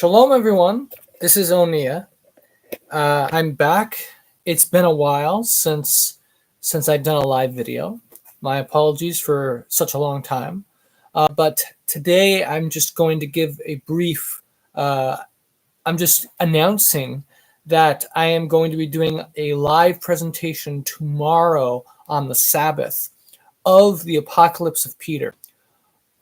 Shalom, everyone. This is Onia. I'm back. It's been a while since I've done a live video. My apologies for such a long time. But today I'm just going to give a brief. I'm just announcing that I am going to be doing a live presentation tomorrow on the Sabbath of the Apocalypse of Peter.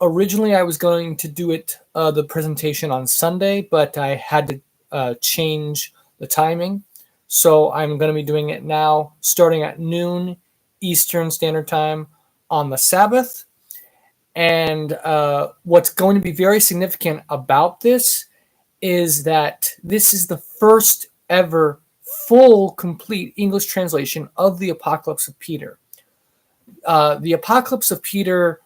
Originally, I was going to do the presentation on Sunday, but I had to change the timing. So I'm going to be doing it now, starting at noon Eastern Standard Time on the Sabbath. And what's going to be very significant about this is that this is the first ever full, complete English translation of the Apocalypse of Peter. The Apocalypse of Peter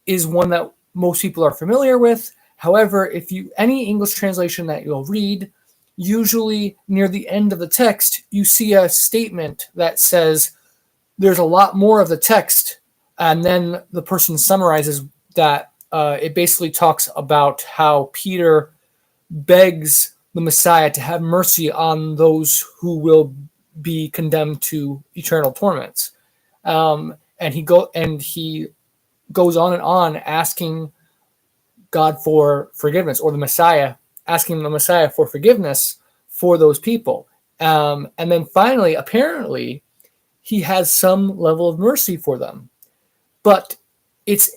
is one that most people are familiar with. However, any English translation that you'll read, usually near the end of the text, you see a statement that says there's a lot more of the text, and then the person summarizes that. It basically talks about how Peter begs the Messiah to have mercy on those who will be condemned to eternal torments, and he goes on and on asking God for forgiveness, or the Messiah asking the Messiah for forgiveness for those people. And then finally, apparently, he has some level of mercy for them. But it's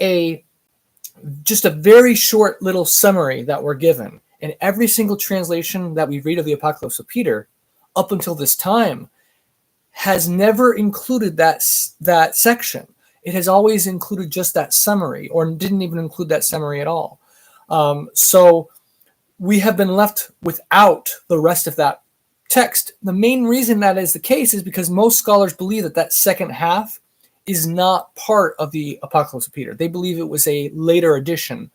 just a very short little summary that we're given. And every single translation that we read of the Apocalypse of Peter up until this time has never included that section. It has always included just that summary, or didn't even include that summary at all. So we have been left without the rest of that text. The main reason that is the case is because most scholars believe that second half is not part of the Apocalypse of Peter. They believe it was a later addition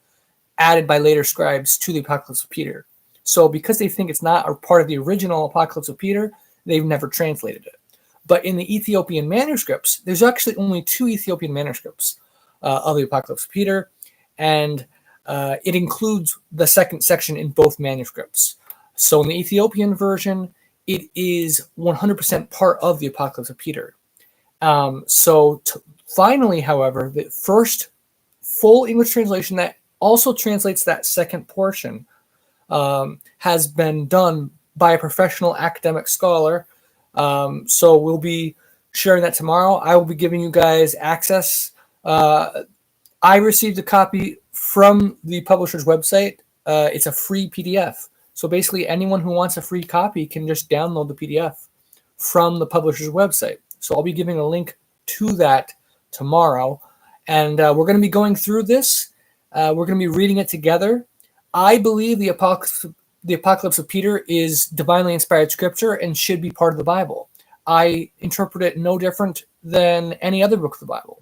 added by later scribes to the Apocalypse of Peter. So because they think it's not a part of the original Apocalypse of Peter, they've never translated it. But in the Ethiopian manuscripts, there's actually only 2 Ethiopian manuscripts of the Apocalypse of Peter, and it includes the second section in both manuscripts. So in the Ethiopian version, it is 100% part of the Apocalypse of Peter. Finally, however, the first full English translation that also translates that second portion has been done by a professional academic scholar. So we'll be sharing that tomorrow. I will be giving you guys access. I received a copy from the publisher's website. It's a free PDF. So basically anyone who wants a free copy can just download the PDF from the publisher's website. So I'll be giving a link to that tomorrow. And we're going to be going through this. We're going to be reading it together. I believe the Apocalypse of Peter is divinely inspired scripture and should be part of the Bible. I interpret it no different than any other book of the Bible.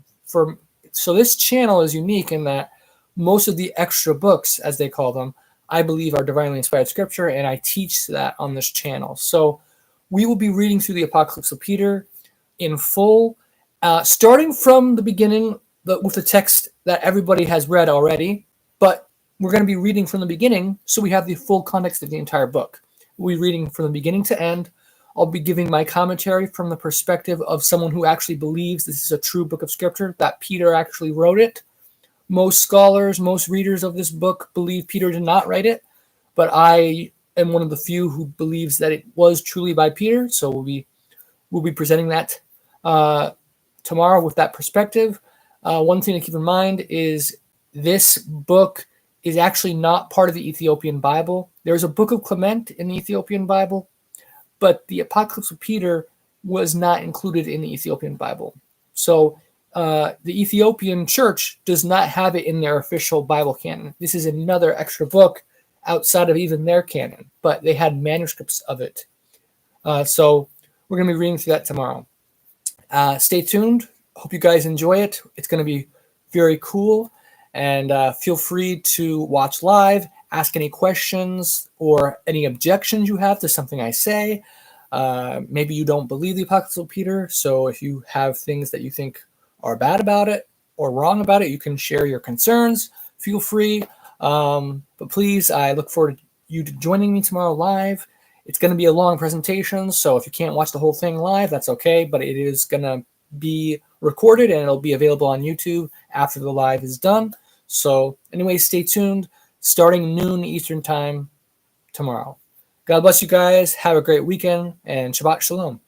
So this channel is unique in that most of the extra books, as they call them, I believe are divinely inspired scripture, and I teach that on this channel. So we will be reading through the Apocalypse of Peter in full, starting from the beginning with the text that everybody has read already, but we're going to be reading from the beginning, so we have the full context of the entire book. We'll be reading from the beginning to end. I'll be giving my commentary from the perspective of someone who actually believes this is a true book of scripture, that Peter actually wrote it. Most scholars, most readers of this book believe Peter did not write it, but I am one of the few who believes that it was truly by Peter, so we'll be presenting that tomorrow with that perspective. One thing to keep in mind is this book is actually not part of the Ethiopian Bible. There's a Book of Clement in the Ethiopian Bible, but the Apocalypse of Peter was not included in the Ethiopian Bible. So the Ethiopian church does not have it in their official Bible canon. This is another extra book outside of even their canon, but they had manuscripts of it. So we're going to be reading through that tomorrow. Stay tuned. Hope you guys enjoy it. It's going to be very cool. And feel free to watch live, ask any questions or any objections you have to something I say. Maybe you don't believe the Apocalypse of Peter, so if you have things that you think are bad about it or wrong about it, you can share your concerns. Feel free. But please, I look forward to you joining me tomorrow live. It's going to be a long presentation, so if you can't watch the whole thing live, that's okay, but it is going to be recorded and it'll be available on YouTube after the live is done. So anyway, stay tuned. Starting noon Eastern time tomorrow. God bless you guys. Have a great weekend and Shabbat Shalom.